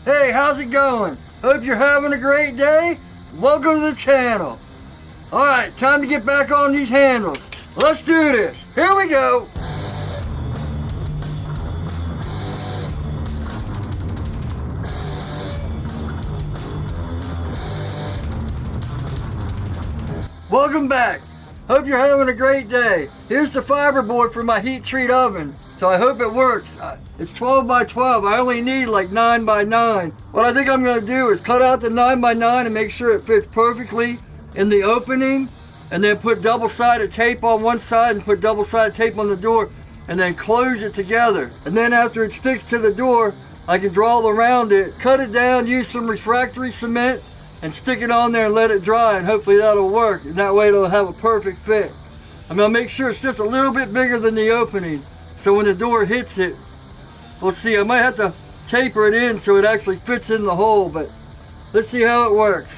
Hey, how's it going? Hope you're having a great day. Welcome to the channel. Alright, time to get back on these handles. Let's do this. Here we go. Welcome back. Hope you're having a great day. Here's the fiber board for my heat treat oven. So I hope it works. It's 12 by 12. I only need like 9 by 9. What I think I'm going to do is cut out the 9 by 9 and make sure it fits perfectly in the opening. And then put double-sided tape on one side and put double-sided tape on the door. And then close it together. And then after it sticks to the door, I can draw around it, cut it down, use some refractory cement, and stick it on there and let it dry, and hopefully that'll work. And that way it'll have a perfect fit. I'm gonna make sure it's just a little bit bigger than the opening, so when the door hits it, we'll see. I might have to taper it in so it actually fits in the hole, but let's see how it works.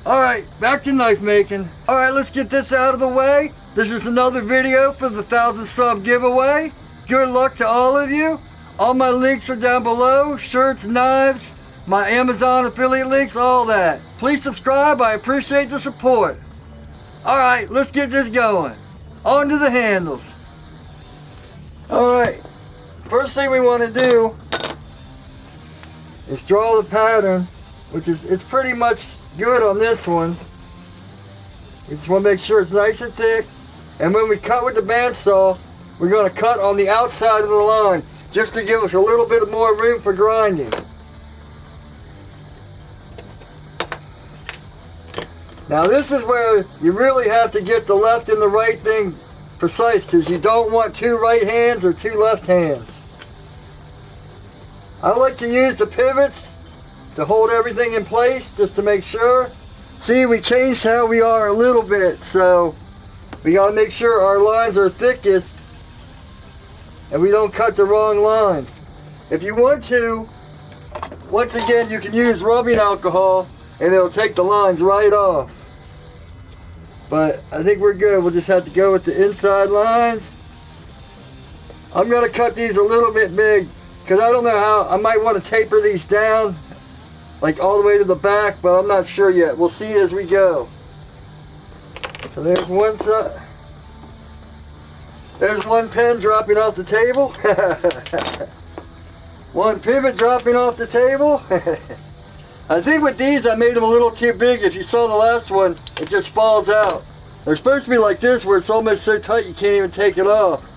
All right, back to knife making. All right, let's get this out of the way. This is another video for the 1,000 sub giveaway. Good luck to all of you. All my links are down below, shirts, knives, my Amazon affiliate links, all that. Please subscribe, I appreciate the support. Alright, let's get this going. On to the handles. Alright, first thing we want to do is draw the pattern, which is, it's pretty much good on this one. We just want to make sure it's nice and thick. And when we cut with the bandsaw, we're going to cut on the outside of the line, just to give us a little bit more room for grinding. Now this is where you really have to get the left and the right thing precise, because you don't want two right hands or two left hands. I like to use the pivots to hold everything in place just to make sure. See, we changed how we are a little bit, so we gotta make sure our lines are thickest and we don't cut the wrong lines. If you want to, once again, you can use rubbing alcohol and it'll take the lines right off. But I think we're good. We'll just have to go with the inside lines. I'm going to cut these a little bit big because I don't know how. I might want to taper these down like all the way to the back, but I'm not sure yet. We'll see as we go. So there's one side. There's one pen dropping off the table. One pivot dropping off the table. I think with these I made them a little too big. If you saw the last one, it just falls out. They're supposed to be like this where it's almost so tight you can't even take it off.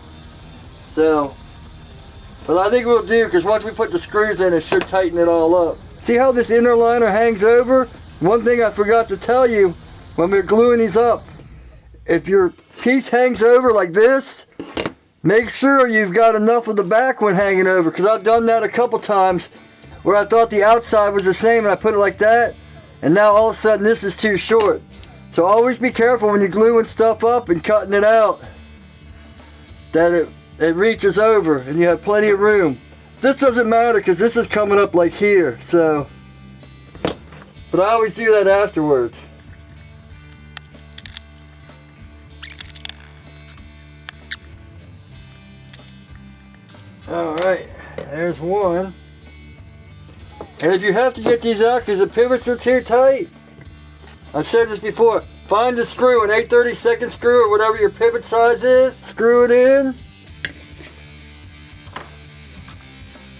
So, but I think we'll do, because once we put the screws in, it should tighten it all up. See how this inner liner hangs over? One thing I forgot to tell you when we were gluing these up, if your piece hangs over like this, make sure you've got enough of the back one hanging over, because I've done that a couple times where I thought the outside was the same and I put it like that, and now all of a sudden this is too short. So always be careful when you're gluing stuff up and cutting it out that it reaches over and you have plenty of room. This doesn't matter because this is coming up like here, so, but I always do that afterwards. Alright, there's one. And if you have to get these out because the pivots are too tight, I've said this before, find the screw, an 8/32 screw or whatever your pivot size is, screw it in.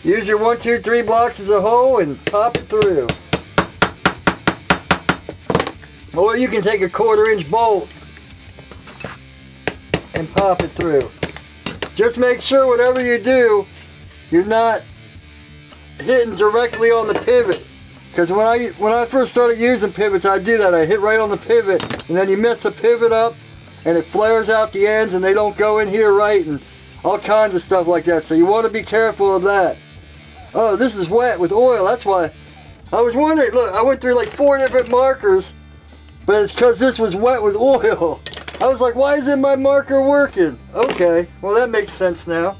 Use your 1, 2, 3 blocks as a hole and pop it through. Or you can take a 1/4 inch bolt and pop it through. Just make sure whatever you do, you're not hitting directly on the pivot, because when I first started using pivots, I do that. I hit right on the pivot, and then you mess the pivot up and it flares out the ends and they don't go in here right and all kinds of stuff like that. So you want to be careful of that. Oh, this is wet with oil. That's why I was wondering. Look, I went through like 4 different markers, but it's because this was wet with oil. I was like, why isn't my marker working? Okay, well that makes sense now.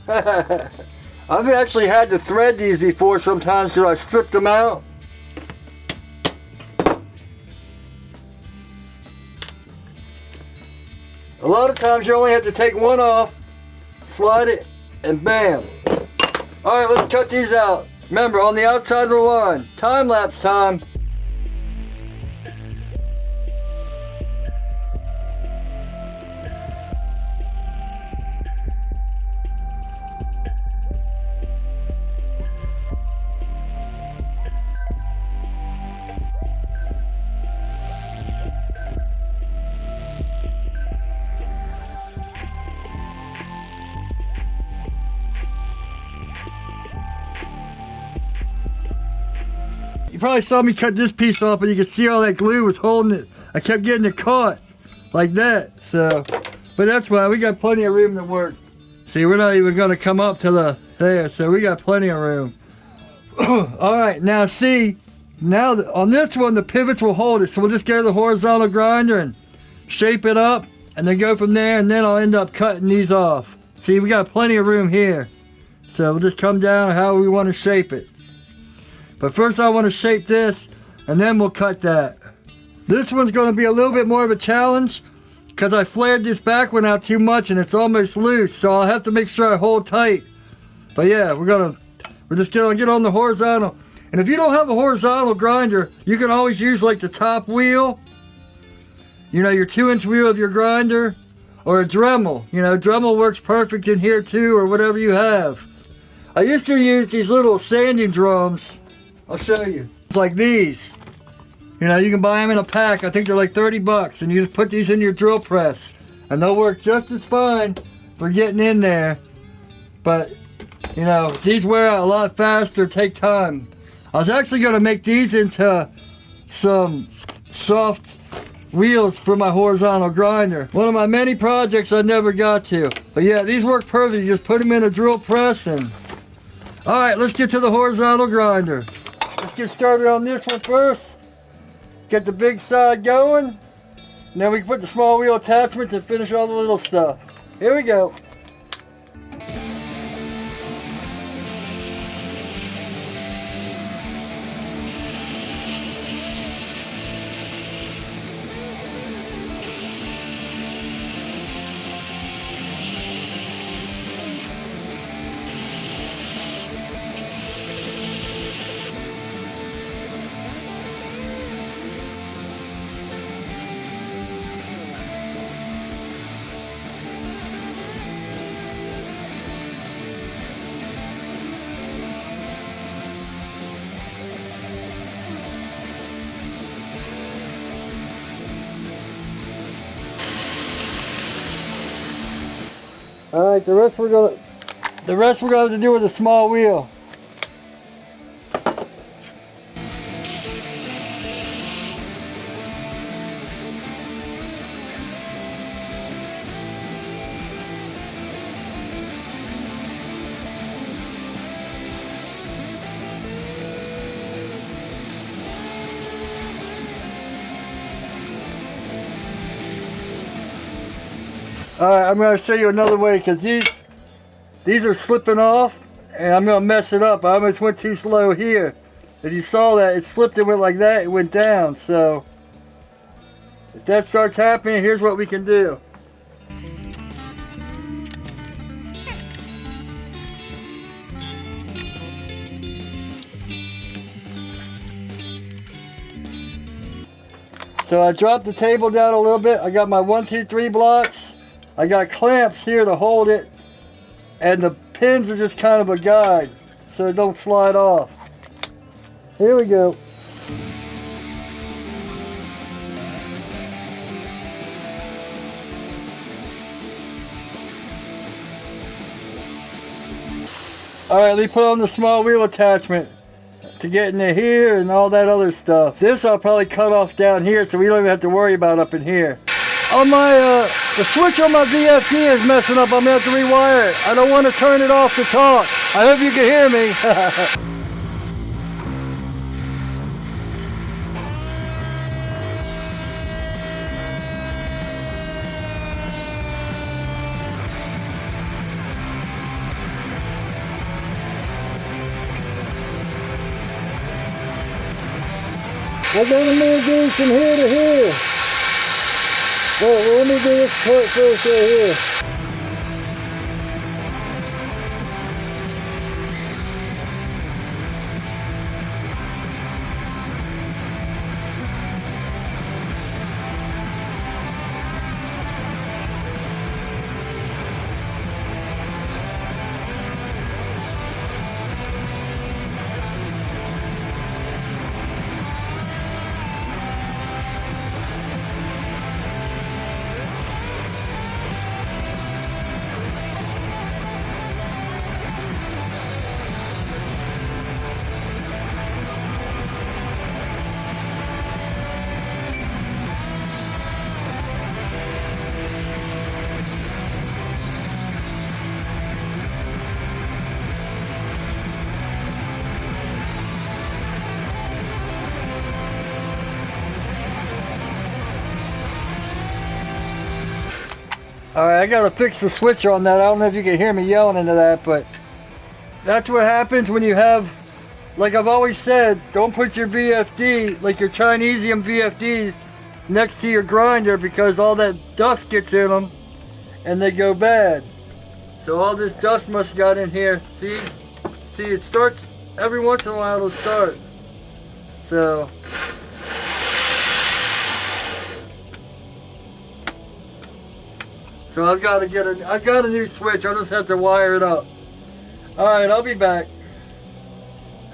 I've actually had to thread these before sometimes because I stripped them out. A lot of times you only have to take one off, slide it, and bam. Alright, let's cut these out. Remember, on the outside of the line. Time lapse time. You probably saw me cut this piece off, and you could see all that glue was holding it. I kept getting it caught like that. So, but that's why we got plenty of room to work. See, we're not even going to come up to the there, so we got plenty of room. All right, now see, now on this one the pivots will hold it. So we'll just go to the horizontal grinder and shape it up, and then go from there. And then I'll end up cutting these off. See, we got plenty of room here. So we'll just come down how we want to shape it. But first I want to shape this, and then we'll cut that. This one's going to be a little bit more of a challenge because I flared this back one out too much and it's almost loose, so I'll have to make sure I hold tight. But yeah, we're just going to get on the horizontal. And if you don't have a horizontal grinder, you can always use like the top wheel, you know, your 2-inch wheel of your grinder, or a Dremel. You know, Dremel works perfect in here too, or whatever you have. I used to use these little sanding drums. I'll show you. It's like these. You know, you can buy them in a pack. I think they're like 30 bucks. And you just put these in your drill press. And they'll work just as fine for getting in there. But, you know, these wear out a lot faster, take time. I was actually going to make these into some soft wheels for my horizontal grinder. One of my many projects I never got to. But yeah, these work perfect. You just put them in a drill press and... Alright, let's get to the horizontal grinder. Let's get started on this one first. Get the big side going. And then we can put the small wheel attachments and finish all the little stuff. Here we go. All right, the rest we're gonna have to do with a small wheel. Alright, I'm going to show you another way because these are slipping off and I'm going to mess it up. I almost went too slow here. If you saw that, it slipped and went like that, it went down. So, if that starts happening, here's what we can do. So I dropped the table down a little bit. I got my 1, 2, 3 blocks. I got clamps here to hold it, and the pins are just kind of a guide so it don't slide off. Here we go. Alright, we put on the small wheel attachment to get into here and all that other stuff. This I'll probably cut off down here so we don't even have to worry about up in here. On my, the switch on my VFD is messing up. I'm going to have to rewire it. I don't want to turn it off to talk. I hope you can hear me. We're going to move these from here to here. Well, let me do this part first right here. Alright, I gotta fix the switch on that. I don't know if you can hear me yelling into that, but that's what happens when you have, like I've always said, don't put your VFD, like your Chinesium VFDs, next to your grinder because all that dust gets in them and they go bad. So all this dust must have got in here. See, it starts, every once in a while it'll start. So I've got to I got a new switch. I'll just have to wire it up. Alright, I'll be back.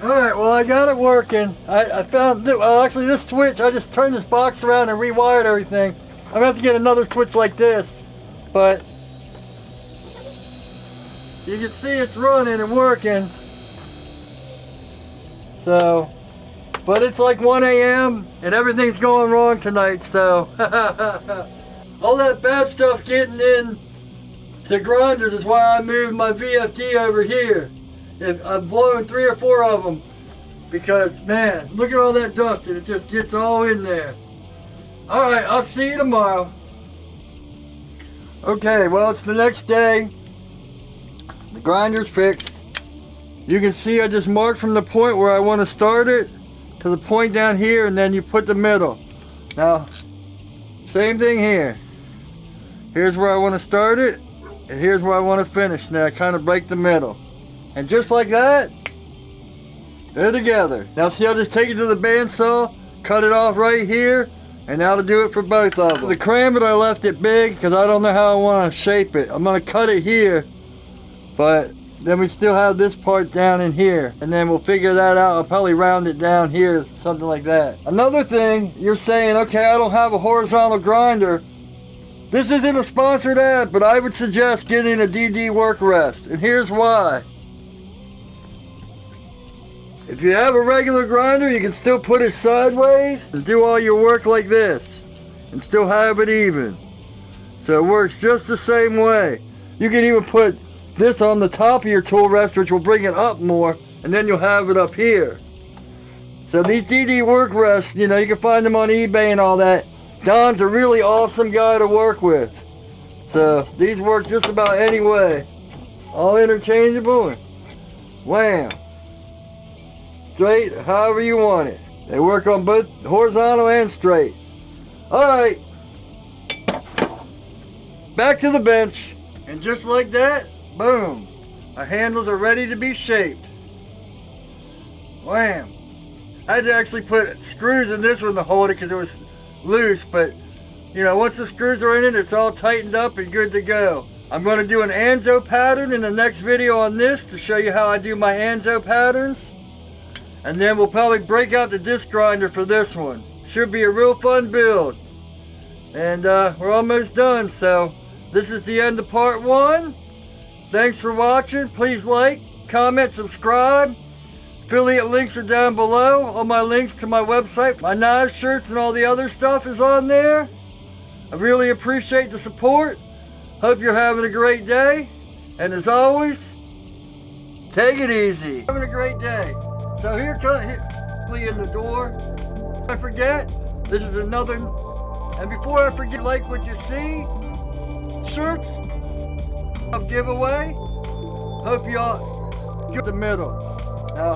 Alright, well I got it working. I found, well actually this switch, I just turned this box around and rewired everything. I'm gonna have to get another switch like this. But you can see it's running and working. So, but it's like 1 a.m. and everything's going wrong tonight, so. All that bad stuff getting in to grinders is why I moved my VFD over here. I've blown 3 or 4 of them because, man, look at all that dust and it just gets all in there. Alright, I'll see you tomorrow. Okay, well, it's the next day. The grinder's fixed. You can see I just marked from the point where I want to start it to the point down here, and then you put the middle. Now, same thing here. Here's where I want to start it, and here's where I want to finish. Now I kind of break the middle. And just like that, they're together. Now see, I'll just take it to the bandsaw, cut it off right here, and now to do it for both of them. The Karambit, I left it big because I don't know how I want to shape it. I'm going to cut it here, but then we still have this part down in here, and then we'll figure that out. I'll probably round it down here, something like that. Another thing, you're saying, okay, I don't have a horizontal grinder. This isn't a sponsored ad, but I would suggest getting a DD work rest, and here's why. If you have a regular grinder, you can still put it sideways and do all your work like this and still have it even. So it works just the same way. You can even put this on the top of your tool rest, which will bring it up more, and then you'll have it up here. So these DD work rests, you know, you can find them on eBay and all that. Don's a really awesome guy to work with. So these work just about any way. All interchangeable and wham. Straight, however you want it. They work on both horizontal and straight. Alright. Back to the bench. And just like that, boom. Our handles are ready to be shaped. Wham. I had to actually put screws in this one to hold it because it was loose, but you know, once the screws are in it, it's all tightened up and good to go. I'm going to do an Anzo pattern in the next video on this to show you how I do my Anzo patterns, and then we'll probably break out the disc grinder for this one. Should be a real fun build. And we're almost done, so this is the end of part 1. Thanks for watching. Please like, comment, subscribe. Affiliate links are down below. All my links to my website, my knife shirts, and all the other stuff is on there. I really appreciate the support. Hope you're having a great day. And as always, take it easy. Having a great day. So here comes in the door. I forget, this is another, and before I forget, like what you see, shirts, giveaway. Hope y'all get the middle. Now,